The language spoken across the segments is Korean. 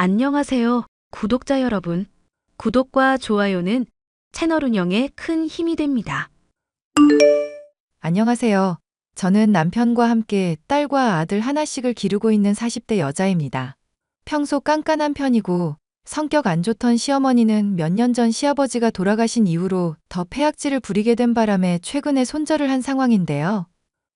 안녕하세요, 구독자 여러분. 구독과 좋아요는 채널 운영에 큰 힘이 됩니다. 안녕하세요. 저는 남편과 함께 딸과 아들 하나씩을 기르고 있는 40대 여자입니다. 평소 깐깐한 편이고 성격 안 좋던 시어머니는 몇 년 전 시아버지가 돌아가신 이후로 더 폐악질을 부리게 된 바람에 최근에 손절을 한 상황인데요.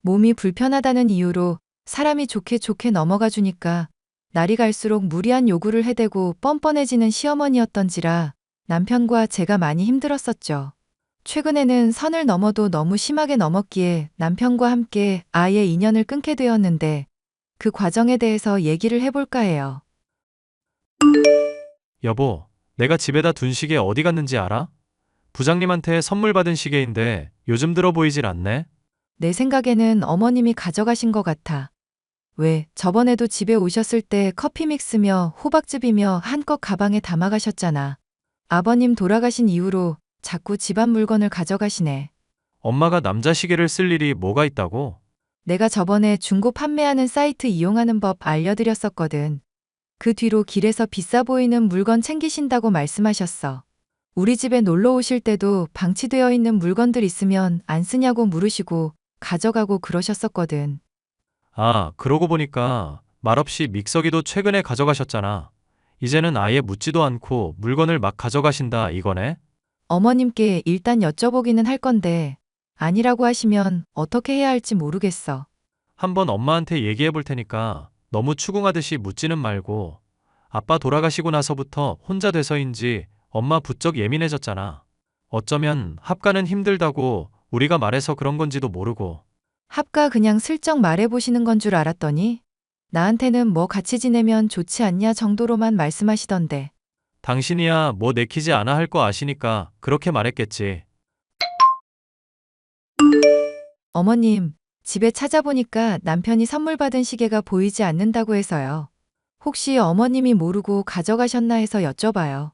몸이 불편하다는 이유로 사람이 좋게 좋게 넘어가 주니까 날이 갈수록 무리한 요구를 해대고 뻔뻔해지는 시어머니였던지라 남편과 제가 많이 힘들었었죠. 최근에는 선을 넘어도 너무 심하게 넘었기에 남편과 함께 아예 인연을 끊게 되었는데 그 과정에 대해서 얘기를 해볼까 해요. 여보, 내가 집에다 둔 시계 어디 갔는지 알아? 부장님한테 선물 받은 시계인데 요즘 들어 보이질 않네? 내 생각에는 어머님이 가져가신 것 같아. 왜, 저번에도 집에 오셨을 때 커피 믹스며 호박즙이며 한껏 가방에 담아가셨잖아. 아버님 돌아가신 이후로 자꾸 집안 물건을 가져가시네. 엄마가 남자 시계를 쓸 일이 뭐가 있다고? 내가 저번에 중고 판매하는 사이트 이용하는 법 알려드렸었거든. 그 뒤로 길에서 비싸 보이는 물건 챙기신다고 말씀하셨어. 우리 집에 놀러 오실 때도 방치되어 있는 물건들 있으면 안 쓰냐고 물으시고 가져가고 그러셨었거든. 아, 그러고 보니까 말없이 믹서기도 최근에 가져가셨잖아. 이제는 아예 묻지도 않고 물건을 막 가져가신다 이거네? 어머님께 일단 여쭤보기는 할 건데 아니라고 하시면 어떻게 해야 할지 모르겠어. 한번 엄마한테 얘기해 볼 테니까 너무 추궁하듯이 묻지는 말고. 아빠 돌아가시고 나서부터 혼자 돼서인지 엄마 부쩍 예민해졌잖아. 어쩌면 합가는 힘들다고 우리가 말해서 그런 건지도 모르고. 합가 그냥 슬쩍 말해보시는 건 줄 알았더니 나한테는 뭐 같이 지내면 좋지 않냐 정도로만 말씀하시던데. 당신이야 뭐 내키지 않아 할 거 아시니까 그렇게 말했겠지. 어머님, 집에 찾아보니까 남편이 선물 받은 시계가 보이지 않는다고 해서요. 혹시 어머님이 모르고 가져가셨나 해서 여쭤봐요.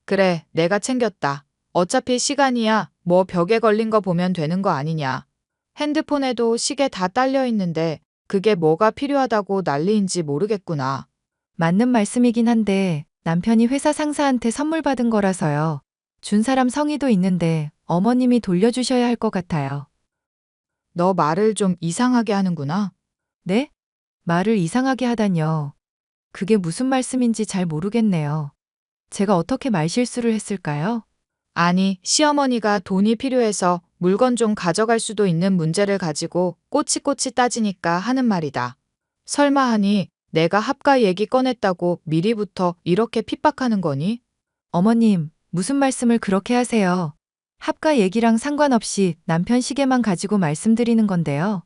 그래, 내가 챙겼다. 어차피 시간이야. 뭐 벽에 걸린 거 보면 되는 거 아니냐. 핸드폰에도 시계 다 딸려 있는데 그게 뭐가 필요하다고 난리인지 모르겠구나. 맞는 말씀이긴 한데 남편이 회사 상사한테 선물 받은 거라서요. 준 사람 성의도 있는데 어머님이 돌려주셔야 할 것 같아요. 너 말을 좀 이상하게 하는구나. 네? 말을 이상하게 하다뇨. 그게 무슨 말씀인지 잘 모르겠네요. 제가 어떻게 말실수를 했을까요? 아니, 시어머니가 돈이 필요해서 물건 좀 가져갈 수도 있는 문제를 가지고 꼬치꼬치 따지니까 하는 말이다. 설마 하니 내가 합가 얘기 꺼냈다고 미리부터 이렇게 핍박하는 거니? 어머님, 무슨 말씀을 그렇게 하세요? 합가 얘기랑 상관없이 남편 시계만 가지고 말씀드리는 건데요.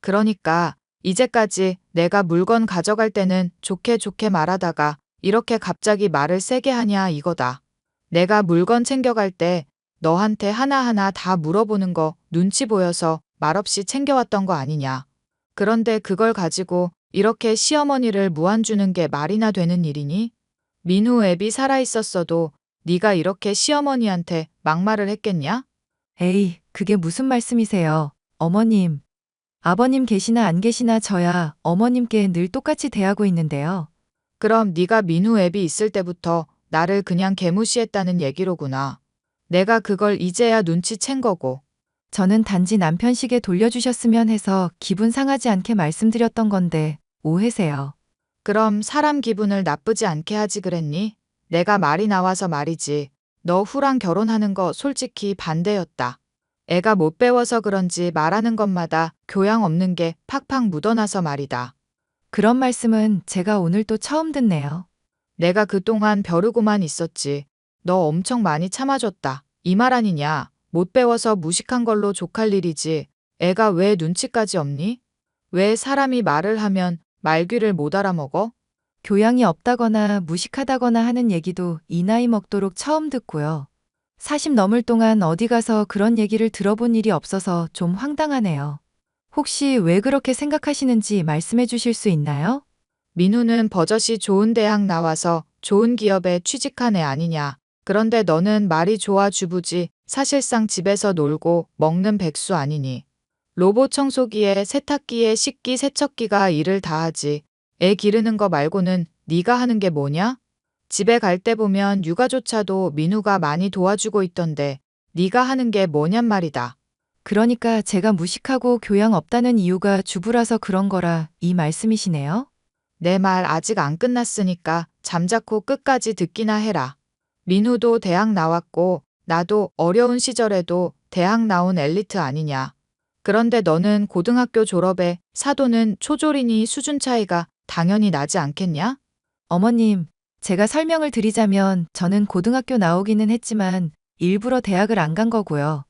그러니까 이제까지 내가 물건 가져갈 때는 좋게 좋게 말하다가 이렇게 갑자기 말을 세게 하냐 이거다. 내가 물건 챙겨갈 때 너한테 하나하나 다 물어보는 거 눈치 보여서 말없이 챙겨왔던 거 아니냐. 그런데 그걸 가지고 이렇게 시어머니를 무안주는 게 말이나 되는 일이니? 민우 앱이 살아있었어도 네가 이렇게 시어머니한테 막말을 했겠냐? 에이, 그게 무슨 말씀이세요? 어머님. 아버님 계시나 안 계시나 저야 어머님께 늘 똑같이 대하고 있는데요. 그럼 네가 민우 앱이 있을 때부터 나를 그냥 개무시했다는 얘기로구나. 내가 그걸 이제야 눈치챈 거고. 저는 단지 남편 시계 돌려주셨으면 해서 기분 상하지 않게 말씀드렸던 건데 오해세요. 그럼 사람 기분을 나쁘지 않게 하지 그랬니? 내가 말이 나와서 말이지. 너 후랑 결혼하는 거 솔직히 반대였다. 애가 못 배워서 그런지 말하는 것마다 교양 없는 게 팍팍 묻어나서 말이다. 그런 말씀은 제가 오늘 또 처음 듣네요. 내가 그동안 벼르고만 있었지. 너 엄청 많이 참아줬다. 이 말 아니냐. 못 배워서 무식한 걸로 족할 일이지. 애가 왜 눈치까지 없니? 왜 사람이 말을 하면 말귀를 못 알아먹어? 교양이 없다거나 무식하다거나 하는 얘기도 이 나이 먹도록 처음 듣고요. 40 넘을 동안 어디 가서 그런 얘기를 들어본 일이 없어서 좀 황당하네요. 혹시 왜 그렇게 생각하시는지 말씀해 주실 수 있나요? 민우는 버젓이 좋은 대학 나와서 좋은 기업에 취직한 애 아니냐. 그런데 너는 말이 좋아 주부지 사실상 집에서 놀고 먹는 백수 아니니. 로봇 청소기에 세탁기에 식기 세척기가 일을 다 하지. 애 기르는 거 말고는 네가 하는 게 뭐냐? 집에 갈 때 보면 육아조차도 민우가 많이 도와주고 있던데 네가 하는 게 뭐냔 말이다. 그러니까 제가 무식하고 교양 없다는 이유가 주부라서 그런 거라 이 말씀이시네요? 내 말 아직 안 끝났으니까 잠자코 끝까지 듣기나 해라. 민우도 대학 나왔고 나도 어려운 시절에도 대학 나온 엘리트 아니냐. 그런데 너는 고등학교 졸업에 사도는 초졸이니 수준 차이가 당연히 나지 않겠냐? 어머님, 제가 설명을 드리자면 저는 고등학교 나오기는 했지만 일부러 대학을 안 간 거고요.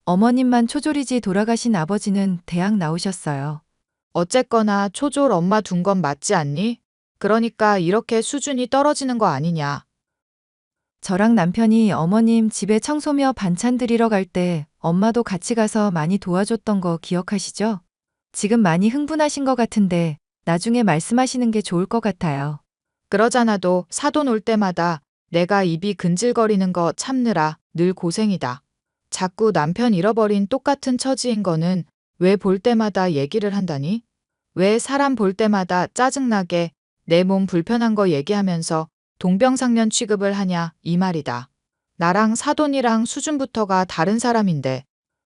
어머님만 초졸이지 돌아가신 아버지는 대학 나오셨어요. 어쨌거나 초졸 엄마 둔 건 맞지 않니? 그러니까 이렇게 수준이 떨어지는 거 아니냐. 저랑 남편이 어머님 집에 청소며 반찬 드리러 갈 때 엄마도 같이 가서 많이 도와줬던 거 기억하시죠? 지금 많이 흥분하신 것 같은데 나중에 말씀하시는 게 좋을 것 같아요. 그러잖아도 사돈 올 때마다 내가 입이 근질거리는 거 참느라 늘 고생이다. 자꾸 남편 잃어버린 똑같은 처지인 거는 왜 볼 때마다 얘기를 한다니? 왜 사람 볼 때마다 짜증나게 내 몸 불편한 거 얘기하면서 동병상련 취급을 하냐 이 말이다. 나랑 사돈이랑 수준부터가 다른 사람인데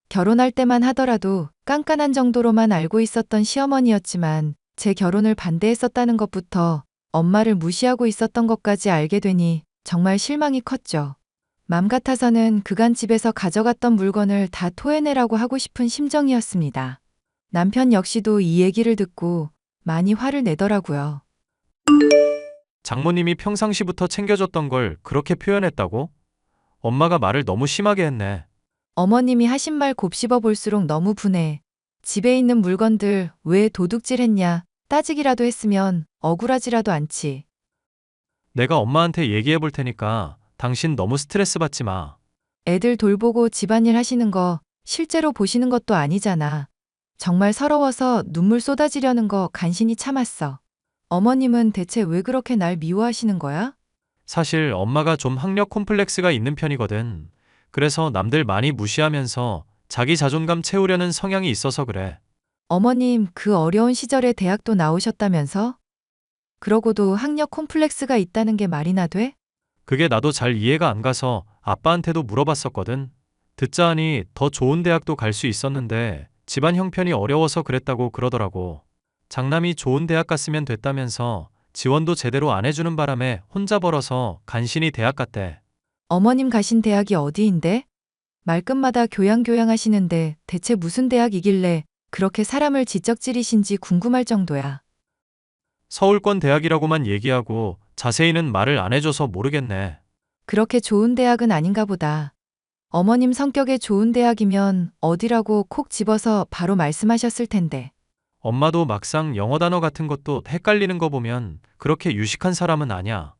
결혼할 때만 하더라도 깐깐한 정도로만 알고 있었던 시어머니였지만 제 결혼을 반대했었다는 것부터 엄마를 무시하고 있었던 것까지 알게 되니 정말 실망이 컸죠. 맘 같아서는 그간 집에서 가져갔던 물건을 다 토해내라고 하고 싶은 심정이었습니다. 남편 역시도 이 얘기를 듣고 많이 화를 내더라고요. 장모님이 평상시부터 챙겨줬던 걸 그렇게 표현했다고? 엄마가 말을 너무 심하게 했네. 어머님이 하신 말 곱씹어 볼수록 너무 분해. 집에 있는 물건들 왜 도둑질 했냐 따지기라도 했으면 억울하지라도 않지. 내가 엄마한테 얘기해 볼 테니까 당신 너무 스트레스 받지 마. 애들 돌보고 집안일 하시는 거 실제로 보시는 것도 아니잖아. 정말 서러워서 눈물 쏟아지려는 거 간신히 참았어. 어머님은 대체 왜 그렇게 날 미워하시는 거야? 사실 엄마가 좀 학력 콤플렉스가 있는 편이거든. 그래서 남들 많이 무시하면서 자기 자존감 채우려는 성향이 있어서 그래. 어머님 그 어려운 시절에 대학도 나오셨다면서? 그러고도 학력 콤플렉스가 있다는 게 말이나 돼? 그게 나도 잘 이해가 안 가서 아빠한테도 물어봤었거든. 듣자 하니 더 좋은 대학도 갈 수 있었는데 집안 형편이 어려워서 그랬다고 그러더라고. 장남이 좋은 대학 갔으면 됐다면서 지원도 제대로 안 해주는 바람에 혼자 벌어서 간신히 대학 갔대. 어머님 가신 대학이 어디인데? 말끝마다 교양 하시는데 대체 무슨 대학이길래 그렇게 사람을 지적질이신지 궁금할 정도야. 서울권 대학이라고만 얘기하고 자세히는 말을 안 해줘서 모르겠네. 그렇게 좋은 대학은 아닌가 보다. 어머님 성격에 좋은 대학이면 어디라고 콕 집어서 바로 말씀하셨을 텐데. 엄마도 막상 영어 단어 같은 것도 헷갈리는 거 보면 그렇게 유식한 사람은 아니야.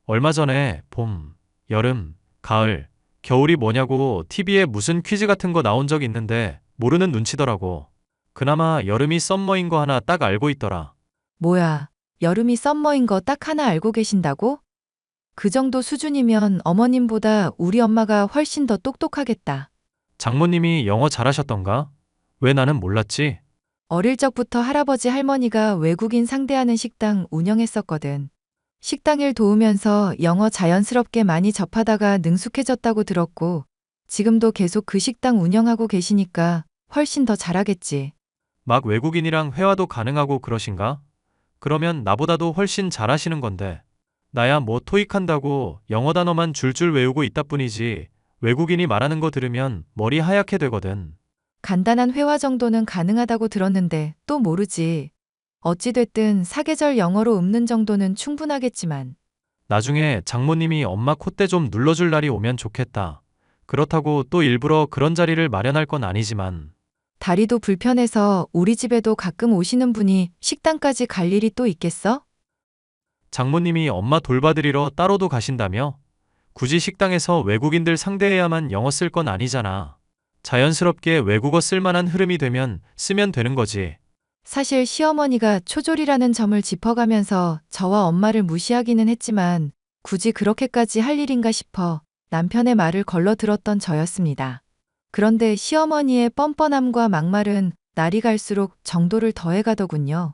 얼마 전에 봄, 여름, 가을, 겨울이 뭐냐고 TV에 무슨 퀴즈 같은 거 나온 적 있는데 모르는 눈치더라고. 그나마 여름이 썸머인 거 하나 딱 알고 있더라. 뭐야, 여름이 썸머인 거 딱 하나 알고 계신다고? 그 정도 수준이면 어머님보다 우리 엄마가 훨씬 더 똑똑하겠다. 장모님이 영어 잘하셨던가? 왜 나는 몰랐지? 어릴 적부터 할아버지 할머니가 외국인 상대하는 식당 운영했었거든. 식당 일 도우면서 영어 자연스럽게 많이 접하다가 능숙해졌다고 들었고, 지금도 계속 그 식당 운영하고 계시니까 훨씬 더 잘하겠지. 막 외국인이랑 회화도 가능하고 그러신가? 그러면 나보다도 훨씬 잘하시는 건데. 나야 뭐 토익 한다고 영어 단어만 줄줄 외우고 있다 뿐이지 외국인이 말하는 거 들으면 머리 하얗게 되거든. 간단한 회화 정도는 가능하다고 들었는데 또 모르지. 어찌됐든 사계절 영어로 읊는 정도는 충분하겠지만. 나중에 장모님이 엄마 콧대 좀 눌러줄 날이 오면 좋겠다. 그렇다고 또 일부러 그런 자리를 마련할 건 아니지만. 다리도 불편해서 우리 집에도 가끔 오시는 분이 식당까지 갈 일이 또 있겠어? 장모님이 엄마 돌봐드리러 따로도 가신다며? 굳이 식당에서 외국인들 상대해야만 영어 쓸 건 아니잖아. 자연스럽게 외국어 쓸만한 흐름이 되면 쓰면 되는 거지. 사실 시어머니가 초졸이라는 점을 짚어가면서 저와 엄마를 무시하기는 했지만 굳이 그렇게까지 할 일인가 싶어 남편의 말을 걸러 들었던 저였습니다. 그런데 시어머니의 뻔뻔함과 막말은 날이 갈수록 정도를 더해가더군요.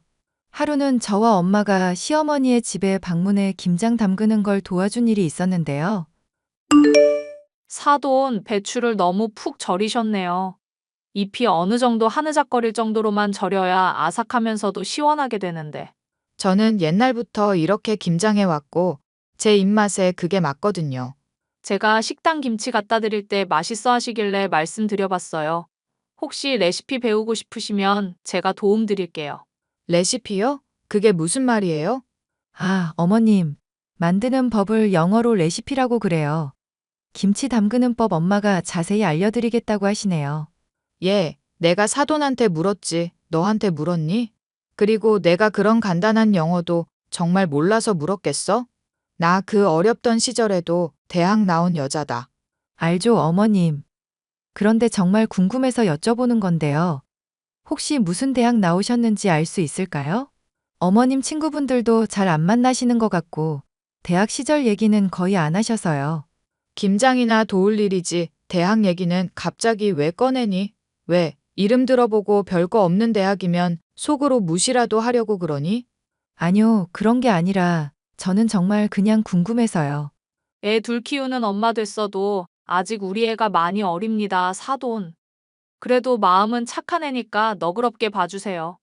하루는 저와 엄마가 시어머니의 집에 방문해 김장 담그는 걸 도와준 일이 있었는데요. 사돈, 배추를 너무 푹 절이셨네요. 잎이 어느 정도 하느적거릴 정도로만 절여야 아삭하면서도 시원하게 되는데. 저는 옛날부터 이렇게 김장해 왔고 제 입맛에 그게 맞거든요. 제가 식당 김치 갖다 드릴 때 맛있어 하시길래 말씀드려봤어요. 혹시 레시피 배우고 싶으시면 제가 도움 드릴게요. 레시피요? 그게 무슨 말이에요? 아, 어머님. 만드는 법을 영어로 레시피라고 그래요. 김치 담그는 법 엄마가 자세히 알려드리겠다고 하시네요. 예, 내가 사돈한테 물었지. 너한테 물었니? 그리고 내가 그런 간단한 영어도 정말 몰라서 물었겠어? 나 그 어렵던 시절에도 대학 나온 여자다. 알죠, 어머님. 그런데 정말 궁금해서 여쭤보는 건데요. 혹시 무슨 대학 나오셨는지 알 수 있을까요? 어머님 친구분들도 잘 안 만나시는 것 같고, 대학 시절 얘기는 거의 안 하셔서요. 김장이나 도울 일이지 대학 얘기는 갑자기 왜 꺼내니? 왜? 이름 들어보고 별거 없는 대학이면 속으로 무시라도 하려고 그러니? 아니요, 그런 게 아니라, 저는 정말 그냥 궁금해서요. 애 둘 키우는 엄마 됐어도 아직 우리 애가 많이 어립니다, 사돈. 그래도 마음은 착한 애니까 너그럽게 봐주세요.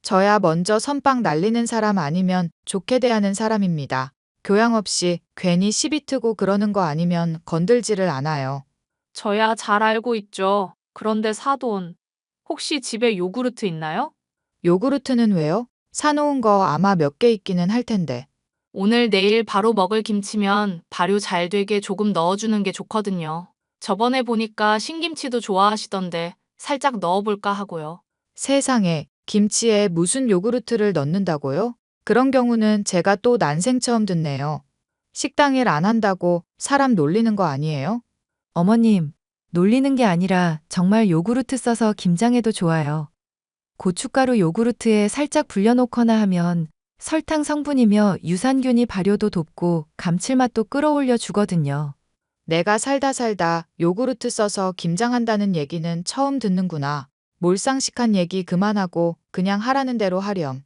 저야 먼저 선빵 날리는 사람 아니면 좋게 대하는 사람입니다. 교양 없이 괜히 시비 트고 그러는 거 아니면 건들지를 않아요. 저야 잘 알고 있죠. 그런데 사돈, 혹시 집에 요구르트 있나요? 요구르트는 왜요? 사놓은 거 아마 몇 개 있기는 할 텐데. 오늘 내일 바로 먹을 김치면 발효 잘 되게 조금 넣어주는 게 좋거든요. 저번에 보니까 신김치도 좋아하시던데 살짝 넣어볼까 하고요. 세상에, 김치에 무슨 요구르트를 넣는다고요? 그런 경우는 제가 또 난생 처음 듣네요. 식당 일 안 한다고 사람 놀리는 거 아니에요? 어머님, 놀리는 게 아니라 정말 요구르트 써서 김장해도 좋아요. 고춧가루 요구르트에 살짝 불려놓거나 하면 설탕 성분이며 유산균이 발효도 돕고 감칠맛도 끌어올려 주거든요. 내가 살다 요구르트 써서 김장한다는 얘기는 처음 듣는구나. 몰상식한 얘기 그만하고 그냥 하라는 대로 하렴.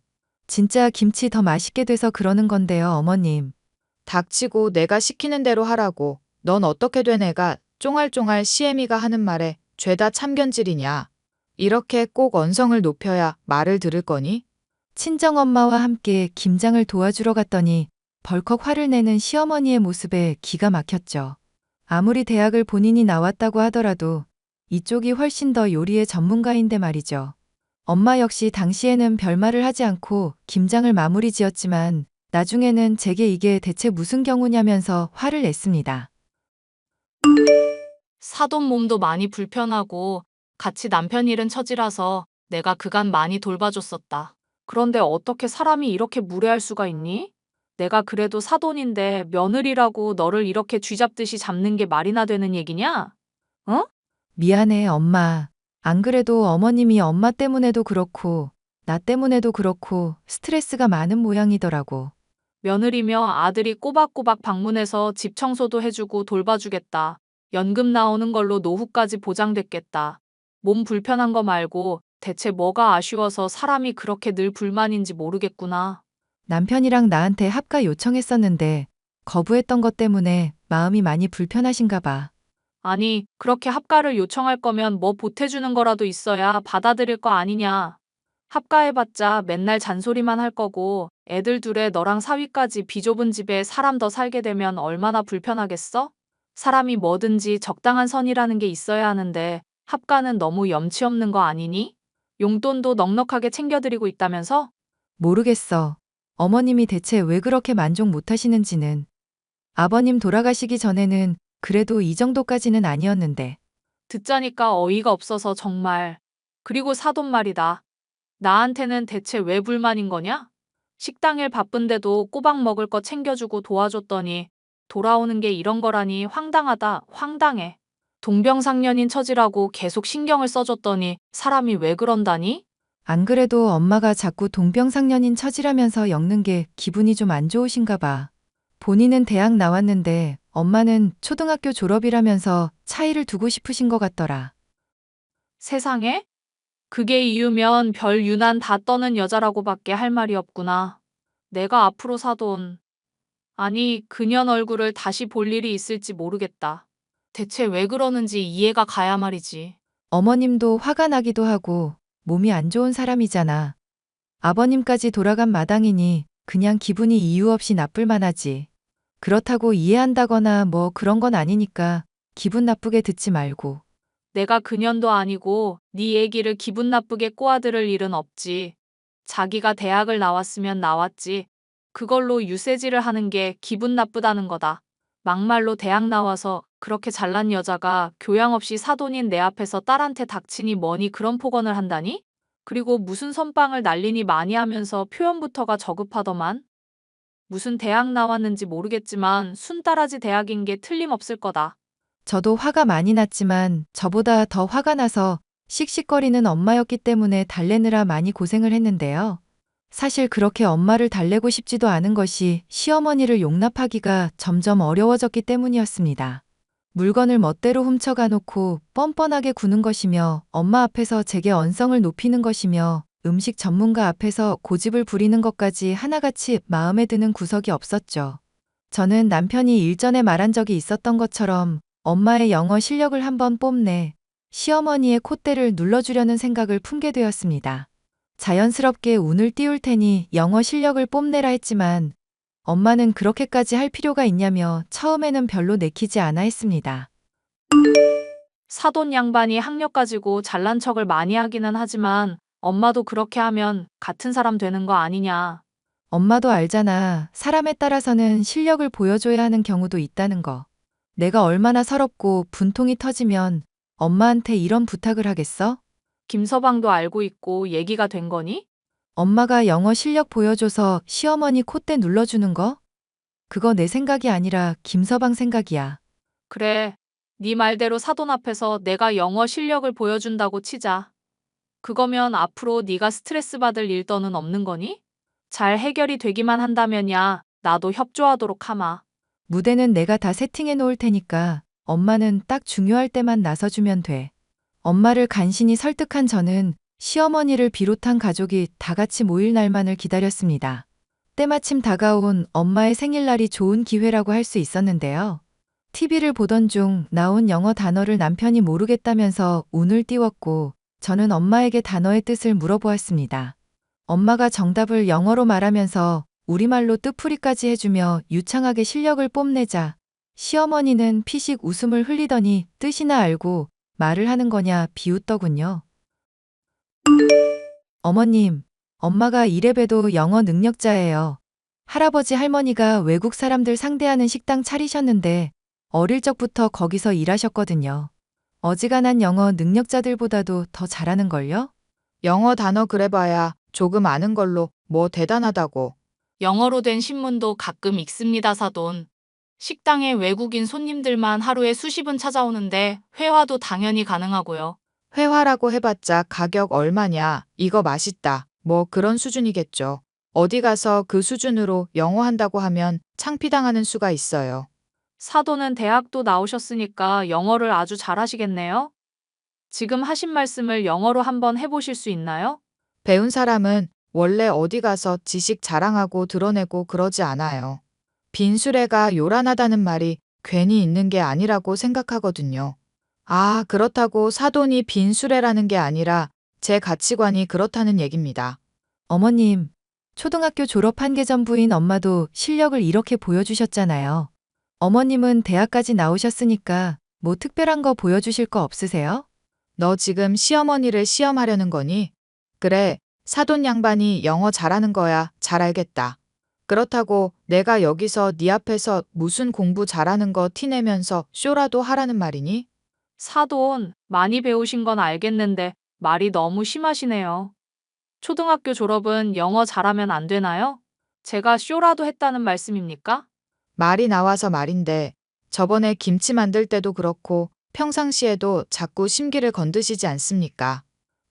진짜 김치 더 맛있게 돼서 그러는 건데요, 어머님. 닥치고 내가 시키는 대로 하라고. 넌 어떻게 된 애가 쫑알쫑알 시애미가 하는 말에 죄다 참견질이냐. 이렇게 꼭 언성을 높여야 말을 들을 거니? 친정엄마와 함께 김장을 도와주러 갔더니 벌컥 화를 내는 시어머니의 모습에 기가 막혔죠. 아무리 대학을 본인이 나왔다고 하더라도 이쪽이 훨씬 더 요리의 전문가인데 말이죠. 엄마 역시 당시에는 별말을 하지 않고 김장을 마무리 지었지만 나중에는 제게 이게 대체 무슨 경우냐면서 화를 냈습니다. 사돈 몸도 많이 불편하고 같이 남편 일은 처지라서 내가 그간 많이 돌봐줬었다. 그런데 어떻게 사람이 이렇게 무례할 수가 있니? 내가 그래도 사돈인데 며느리라고 너를 이렇게 쥐잡듯이 잡는 게 말이나 되는 얘기냐? 어? 미안해, 엄마. 안 그래도 어머님이 엄마 때문에도 그렇고 나 때문에도 그렇고 스트레스가 많은 모양이더라고. 며느리며 아들이 꼬박꼬박 방문해서 집 청소도 해주고 돌봐주겠다. 연금 나오는 걸로 노후까지 보장됐겠다. 몸 불편한 거 말고 대체 뭐가 아쉬워서 사람이 그렇게 늘 불만인지 모르겠구나. 남편이랑 나한테 합가 요청했었는데 거부했던 것 때문에 마음이 많이 불편하신가 봐. 아니, 그렇게 합가를 요청할 거면 뭐 보태주는 거라도 있어야 받아들일 거 아니냐. 합가해봤자 맨날 잔소리만 할 거고 애들 둘에 너랑 사위까지 비좁은 집에 사람 더 살게 되면 얼마나 불편하겠어? 사람이 뭐든지 적당한 선이라는 게 있어야 하는데 합가는 너무 염치 없는 거 아니니? 용돈도 넉넉하게 챙겨드리고 있다면서? 모르겠어. 어머님이 대체 왜 그렇게 만족 못 하시는지는. 아버님 돌아가시기 전에는 그래도 이 정도까지는 아니었는데. 듣자니까 어이가 없어서 정말. 그리고 사돈 말이다. 나한테는 대체 왜 불만인 거냐? 식당일 바쁜데도 꼬박 먹을 거 챙겨주고 도와줬더니 돌아오는 게 이런 거라니 황당하다, 황당해. 동병상련인 처지라고 계속 신경을 써줬더니 사람이 왜 그런다니? 안 그래도 엄마가 자꾸 동병상련인 처지라면서 엮는 게 기분이 좀 안 좋으신가 봐. 본인은 대학 나왔는데 엄마는 초등학교 졸업이라면서 차이를 두고 싶으신 것 같더라. 세상에? 그게 이유면 별 유난 다 떠는 여자라고밖에 할 말이 없구나. 내가 앞으로 사돈, 아니 그년 얼굴을 다시 볼 일이 있을지 모르겠다. 대체 왜 그러는지 이해가 가야 말이지. 어머님도 화가 나기도 하고 몸이 안 좋은 사람이잖아. 아버님까지 돌아간 마당이니 그냥 기분이 이유 없이 나쁠 만하지. 그렇다고 이해한다거나 뭐 그런 건 아니니까 기분 나쁘게 듣지 말고. 내가 그년도 아니고 네 얘기를 기분 나쁘게 꼬아들을 일은 없지. 자기가 대학을 나왔으면 나왔지. 그걸로 유세지를 하는 게 기분 나쁘다는 거다. 막말로 대학 나와서 그렇게 잘난 여자가 교양 없이 사돈인 내 앞에서 딸한테 닥치니 뭐니 그런 폭언을 한다니? 그리고 무슨 선빵을 날리니 많이 하면서 표현부터가 저급하더만. 무슨 대학 나왔는지 모르겠지만 순따라지 대학인 게 틀림없을 거다. 저도 화가 많이 났지만 저보다 더 화가 나서 씩씩거리는 엄마였기 때문에 달래느라 많이 고생을 했는데요. 사실 그렇게 엄마를 달래고 싶지도 않은 것이 시어머니를 용납하기가 점점 어려워졌기 때문이었습니다. 물건을 멋대로 훔쳐가 놓고 뻔뻔하게 구는 것이며 엄마 앞에서 제게 언성을 높이는 것이며 음식 전문가 앞에서 고집을 부리는 것까지 하나같이 마음에 드는 구석이 없었죠. 저는 남편이 일전에 말한 적이 있었던 것처럼 엄마의 영어 실력을 한번 뽐내 시어머니의 콧대를 눌러주려는 생각을 품게 되었습니다. 자연스럽게 운을 띄울 테니 영어 실력을 뽐내라 했지만 엄마는 그렇게까지 할 필요가 있냐며 처음에는 별로 내키지 않아 했습니다. 사돈 양반이 학력 가지고 잘난 척을 많이 하기는 하지만 엄마도 그렇게 하면 같은 사람 되는 거 아니냐. 엄마도 알잖아. 사람에 따라서는 실력을 보여줘야 하는 경우도 있다는 거. 내가 얼마나 서럽고 분통이 터지면 엄마한테 이런 부탁을 하겠어? 김서방도 알고 있고 얘기가 된 거니? 엄마가 영어 실력 보여줘서 시어머니 콧대 눌러주는 거? 그거 내 생각이 아니라 김서방 생각이야. 그래. 네 말대로 사돈 앞에서 내가 영어 실력을 보여준다고 치자. 그거면 앞으로 네가 스트레스 받을 일더는 없는 거니? 잘 해결이 되기만 한다면야 나도 협조하도록 하마. 무대는 내가 다 세팅해 놓을 테니까 엄마는 딱 중요할 때만 나서주면 돼. 엄마를 간신히 설득한 저는 시어머니를 비롯한 가족이 다 같이 모일 날만을 기다렸습니다. 때마침 다가온 엄마의 생일날이 좋은 기회라고 할 수 있었는데요. TV를 보던 중 나온 영어 단어를 남편이 모르겠다면서 운을 띄웠고 저는 엄마에게 단어의 뜻을 물어보았습니다. 엄마가 정답을 영어로 말하면서 우리말로 뜻풀이까지 해주며 유창하게 실력을 뽐내자 시어머니는 피식 웃음을 흘리더니 뜻이나 알고 말을 하는 거냐 비웃더군요. 어머님, 엄마가 이래봬도 영어 능력자예요. 할아버지 할머니가 외국 사람들 상대하는 식당 차리셨는데 어릴 적부터 거기서 일하셨거든요. 어지간한 영어 능력자들보다도 더 잘하는걸요? 영어 단어 그래봐야 조금 아는 걸로 뭐 대단하다고. 영어로 된 신문도 가끔 읽습니다, 사돈. 식당에 외국인 손님들만 하루에 수십은 찾아오는데 회화도 당연히 가능하고요. 회화라고 해봤자 가격 얼마냐, 이거 맛있다, 뭐 그런 수준이겠죠. 어디 가서 그 수준으로 영어 한다고 하면 창피당하는 수가 있어요. 사돈은 대학도 나오셨으니까 영어를 아주 잘하시겠네요? 지금 하신 말씀을 영어로 한번 해보실 수 있나요? 배운 사람은 원래 어디 가서 지식 자랑하고 드러내고 그러지 않아요. 빈수레가 요란하다는 말이 괜히 있는 게 아니라고 생각하거든요. 아, 그렇다고 사돈이 빈수레라는 게 아니라 제 가치관이 그렇다는 얘기입니다. 어머님, 초등학교 졸업 한계전부인 엄마도 실력을 이렇게 보여주셨잖아요. 어머님은 대학까지 나오셨으니까 뭐 특별한 거 보여주실 거 없으세요? 너 지금 시어머니를 시험하려는 거니? 그래, 사돈 양반이 영어 잘하는 거야 잘 알겠다. 그렇다고 내가 여기서 네 앞에서 무슨 공부 잘하는 거 티내면서 쇼라도 하라는 말이니? 사돈, 많이 배우신 건 알겠는데 말이 너무 심하시네요. 초등학교 졸업은 영어 잘하면 안 되나요? 제가 쇼라도 했다는 말씀입니까? 말이 나와서 말인데 저번에 김치 만들 때도 그렇고 평상시에도 자꾸 심기를 건드시지 않습니까?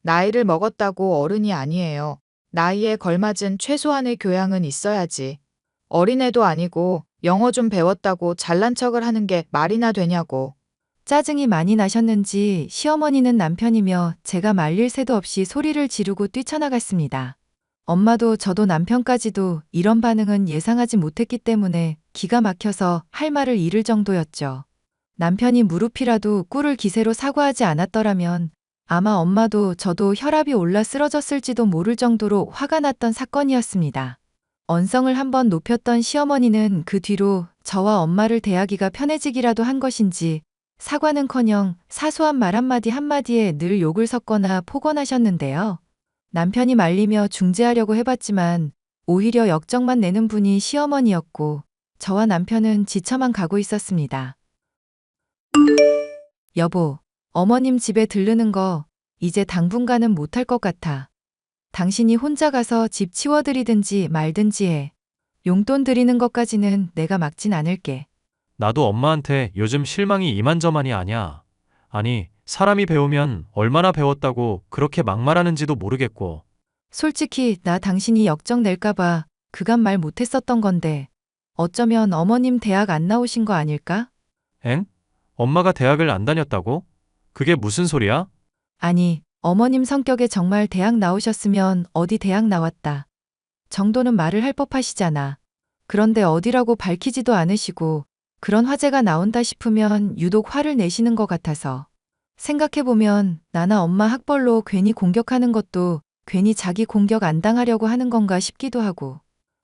나이를 먹었다고 어른이 아니에요. 나이에 걸맞은 최소한의 교양은 있어야지. 어린애도 아니고 영어 좀 배웠다고 잘난 척을 하는 게 말이나 되냐고. 짜증이 많이 나셨는지 시어머니는 남편이며 제가 말릴 새도 없이 소리를 지르고 뛰쳐나갔습니다. 엄마도 저도 남편까지도 이런 반응은 예상하지 못했기 때문에 기가 막혀서 할 말을 잃을 정도였죠. 남편이 무릎이라도 꿇을 기세로 사과하지 않았더라면 아마 엄마도 저도 혈압이 올라 쓰러졌을지도 모를 정도로 화가 났던 사건이었습니다. 언성을 한번 높였던 시어머니는 그 뒤로 저와 엄마를 대하기가 편해지기라도 한 것인지 사과는커녕 사소한 말 한마디에 늘 욕을 섞거나 폭언하셨는데요. 남편이 말리며 중재하려고 해봤지만 오히려 역정만 내는 분이 시어머니였고 저와 남편은 지쳐만 가고 있었습니다. 여보, 어머님 집에 들르는 거 이제 당분간은 못할 것 같아. 당신이 혼자 가서 집 치워드리든지 말든지 해. 용돈 드리는 것까지는 내가 막진 않을게. 나도 엄마한테 요즘 실망이 이만저만이 아냐. 아니, 사람이 배우면 얼마나 배웠다고 그렇게 막말하는지도 모르겠고. 솔직히 나 당신이 역정 낼까봐 그간 말 못했었던 건데 어쩌면 어머님 대학 안 나오신 거 아닐까? 엥? 엄마가 대학을 안 다녔다고? 그게 무슨 소리야? 아니, 어머님 성격에 정말 대학 나오셨으면 어디 대학 나왔다 정도는 말을 할 법하시잖아. 그런데 어디라고 밝히지도 않으시고 그런 화제가 나온다 싶으면 유독 화를 내시는 것 같아서. 생각해보면 나나 엄마 학벌로 괜히 공격하는 것도 괜히 자기 공격 안 당하려고 하는 건가 싶기도 하고.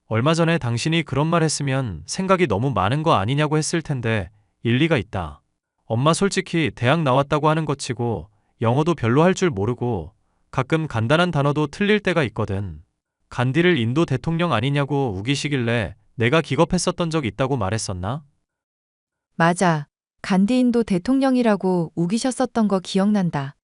얼마 전에 당신이 그런 말 했으면 생각이 너무 많은 거 아니냐고 했을 텐데 일리가 있다. 엄마 솔직히 대학 나왔다고 하는 것 치고 영어도 별로 할 줄 모르고 가끔 간단한 단어도 틀릴 때가 있거든. 간디를 인도 대통령 아니냐고 우기시길래 내가 기겁했었던 적 있다고 말했었나? 맞아. 간디인도 대통령이라고 우기셨었던 거 기억난다.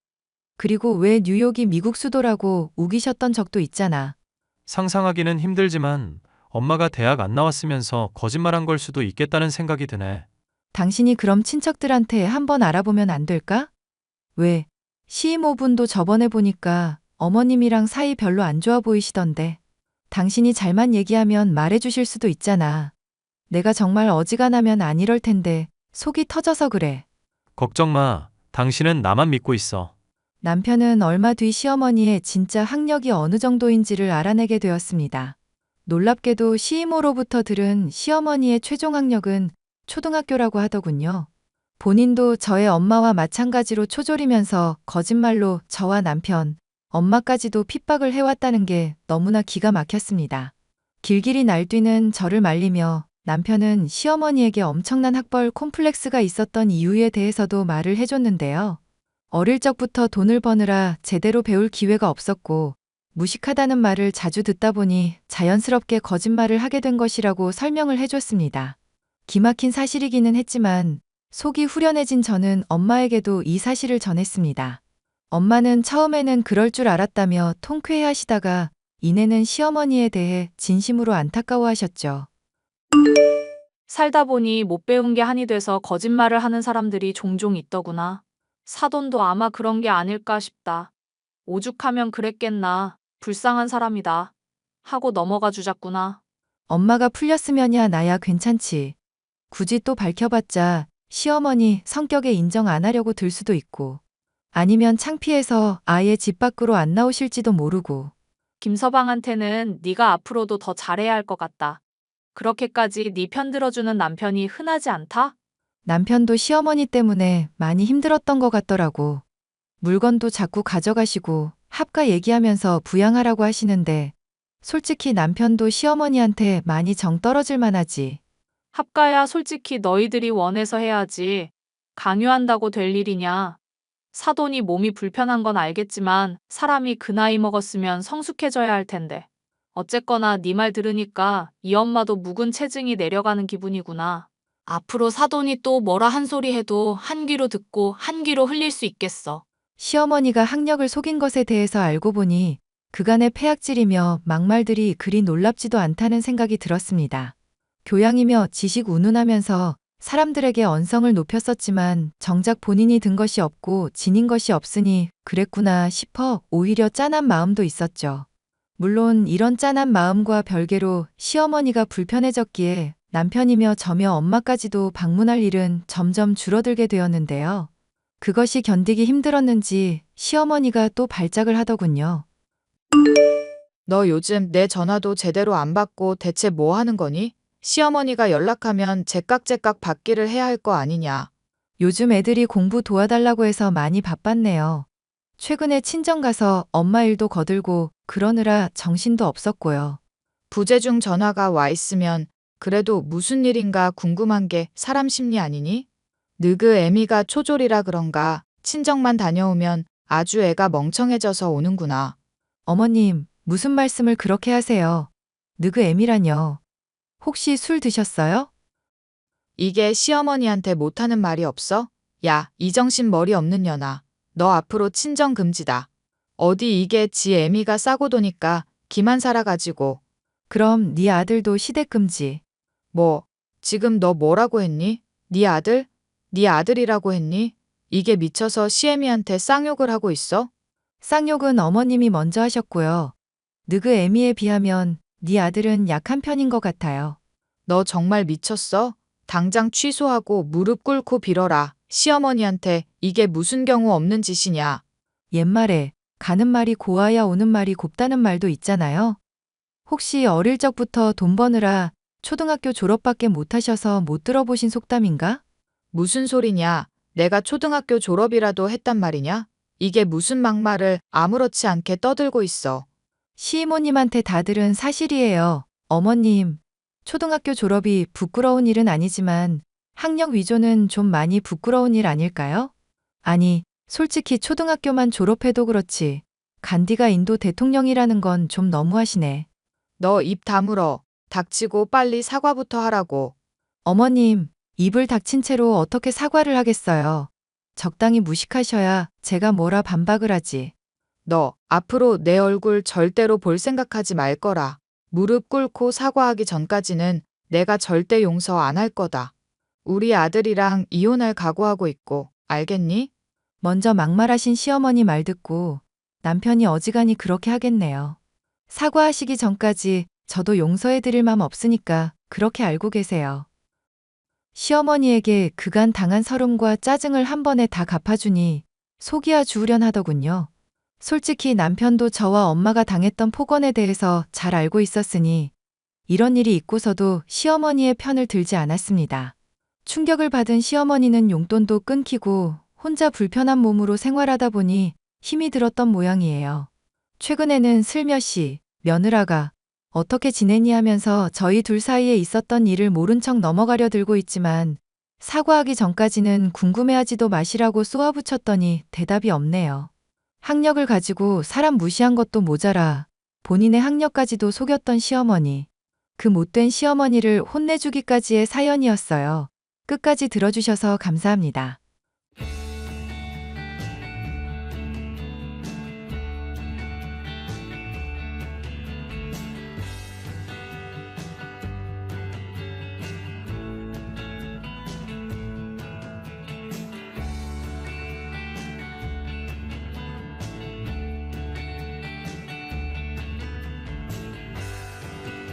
그리고 왜 뉴욕이 미국 수도라고 우기셨던 적도 있잖아. 상상하기는 힘들지만 엄마가 대학 안 나왔으면서 거짓말한 걸 수도 있겠다는 생각이 드네. 당신이 그럼 친척들한테 한번 알아보면 안 될까? 왜? 시이모분도 저번에 보니까 어머님이랑 사이 별로 안 좋아 보이시던데. 당신이 잘만 얘기하면 말해주실 수도 있잖아. 내가 정말 어지간하면 안 이럴 텐데 속이 터져서 그래. 걱정 마. 당신은 나만 믿고 있어. 남편은 얼마 뒤 시어머니의 진짜 학력이 어느 정도인지를 알아내게 되었습니다. 놀랍게도 시이모로부터 들은 시어머니의 최종 학력은 초등학교라고 하더군요. 본인도 저의 엄마와 마찬가지로 초졸이면서 거짓말로 저와 남편, 엄마까지도 핍박을 해왔다는 게 너무나 기가 막혔습니다. 길길이 날뛰는 저를 말리며 남편은 시어머니에게 엄청난 학벌 콤플렉스가 있었던 이유에 대해서도 말을 해줬는데요. 어릴 적부터 돈을 버느라 제대로 배울 기회가 없었고 무식하다는 말을 자주 듣다 보니 자연스럽게 거짓말을 하게 된 것이라고 설명을 해줬습니다. 기막힌 사실이기는 했지만 속이 후련해진 저는 엄마에게도 이 사실을 전했습니다. 엄마는 처음에는 그럴 줄 알았다며 통쾌해하시다가 이내는 시어머니에 대해 진심으로 안타까워하셨죠. 살다 보니 못 배운 게 한이 돼서 거짓말을 하는 사람들이 종종 있더구나. 사돈도 아마 그런 게 아닐까 싶다. 오죽하면 그랬겠나. 불쌍한 사람이다. 하고 넘어가 주자꾸나. 엄마가 풀렸으면야 나야 괜찮지. 굳이 또 밝혀봤자 시어머니 성격에 인정 안 하려고 들 수도 있고 아니면 창피해서 아예 집 밖으로 안 나오실지도 모르고. 김서방한테는 네가 앞으로도 더 잘해야 할 것 같다. 그렇게까지 네 편 들어주는 남편이 흔하지 않다? 남편도 시어머니 때문에 많이 힘들었던 것 같더라고. 물건도 자꾸 가져가시고 합가 얘기하면서 부양하라고 하시는데 솔직히 남편도 시어머니한테 많이 정 떨어질 만하지. 합가야 솔직히 너희들이 원해서 해야지. 강요한다고 될 일이냐. 사돈이 몸이 불편한 건 알겠지만 사람이 그 나이 먹었으면 성숙해져야 할 텐데. 어쨌거나 네 말 들으니까 이 엄마도 묵은 체증이 내려가는 기분이구나. 앞으로 사돈이 또 뭐라 한 소리 해도 한 귀로 듣고 한 귀로 흘릴 수 있겠어. 시어머니가 학력을 속인 것에 대해서 알고 보니 그간의 폐악질이며 막말들이 그리 놀랍지도 않다는 생각이 들었습니다. 교양이며 지식 운운하면서 사람들에게 언성을 높였었지만 정작 본인이 든 것이 없고 지닌 것이 없으니 그랬구나 싶어 오히려 짠한 마음도 있었죠. 물론 이런 짠한 마음과 별개로 시어머니가 불편해졌기에 남편이며 저며 엄마까지도 방문할 일은 점점 줄어들게 되었는데요. 그것이 견디기 힘들었는지 시어머니가 또 발작을 하더군요. 너 요즘 내 전화도 제대로 안 받고 대체 뭐 하는 거니? 시어머니가 연락하면 제깍제깍 받기를 해야 할 거 아니냐. 요즘 애들이 공부 도와달라고 해서 많이 바빴네요. 최근에 친정 가서 엄마 일도 거들고 그러느라 정신도 없었고요. 부재중 전화가 와 있으면 그래도 무슨 일인가 궁금한 게 사람 심리 아니니? 느그 애미가 초졸이라 그런가 친정만 다녀오면 아주 애가 멍청해져서 오는구나. 어머님, 무슨 말씀을 그렇게 하세요? 느그 애미라뇨. 혹시 술 드셨어요? 이게 시어머니한테 못하는 말이 없어? 야, 이정신 머리 없는 년아. 너 앞으로 친정 금지다. 어디 이게 지 애미가 싸고 도니까 기만 살아가지고. 그럼 네 아들도 시댁금지. 뭐, 지금 너 뭐라고 했니? 네 아들? 네 아들이라고 했니? 이게 미쳐서 시애미한테 쌍욕을 하고 있어? 쌍욕은 어머님이 먼저 하셨고요. 느그 애미에 비하면 네 아들은 약한 편인 것 같아요. 너 정말 미쳤어? 당장 취소하고 무릎 꿇고 빌어라. 시어머니한테 이게 무슨 경우 없는 짓이냐. 옛말에 가는 말이 고와야 오는 말이 곱다는 말도 있잖아요. 혹시 어릴 적부터 돈 버느라 초등학교 졸업밖에 못하셔서 못 들어보신 속담인가? 무슨 소리냐? 내가 초등학교 졸업이라도 했단 말이냐? 이게 무슨 막말을 아무렇지 않게 떠들고 있어. 시이모님한테 다 들은 사실이에요. 어머님, 초등학교 졸업이 부끄러운 일은 아니지만 학력 위조는 좀 많이 부끄러운 일 아닐까요? 아니, 솔직히 초등학교만 졸업해도 그렇지. 간디가 인도 대통령이라는 건 좀 너무하시네. 너 입 다물어. 닥치고 빨리 사과부터 하라고. 어머님, 입을 닥친 채로 어떻게 사과를 하겠어요. 적당히 무식하셔야 제가 뭐라 반박을 하지. 너 앞으로 내 얼굴 절대로 볼 생각하지 말 거라. 무릎 꿇고 사과하기 전까지는 내가 절대 용서 안 할 거다. 우리 아들이랑 이혼할 각오하고 있고, 알겠니? 먼저 막말하신 시어머니 말 듣고 남편이 어지간히 그렇게 하겠네요. 사과하시기 전까지 저도 용서해 드릴 맘 없으니까 그렇게 알고 계세요. 시어머니에게 그간 당한 서름과 짜증을 한 번에 다 갚아주니 속이야 주우련 하더군요. 솔직히 남편도 저와 엄마가 당했던 폭언에 대해서 잘 알고 있었으니 이런 일이 있고서도 시어머니의 편을 들지 않았습니다. 충격을 받은 시어머니는 용돈도 끊기고 혼자 불편한 몸으로 생활하다 보니 힘이 들었던 모양이에요. 최근에는 슬며시 며느라가 어떻게 지내니 하면서 저희 둘 사이에 있었던 일을 모른 척 넘어가려 들고 있지만 사과하기 전까지는 궁금해하지도 마시라고 쏘아붙였더니 대답이 없네요. 학력을 가지고 사람 무시한 것도 모자라 본인의 학력까지도 속였던 시어머니. 그 못된 시어머니를 혼내주기까지의 사연이었어요. 끝까지 들어주셔서 감사합니다.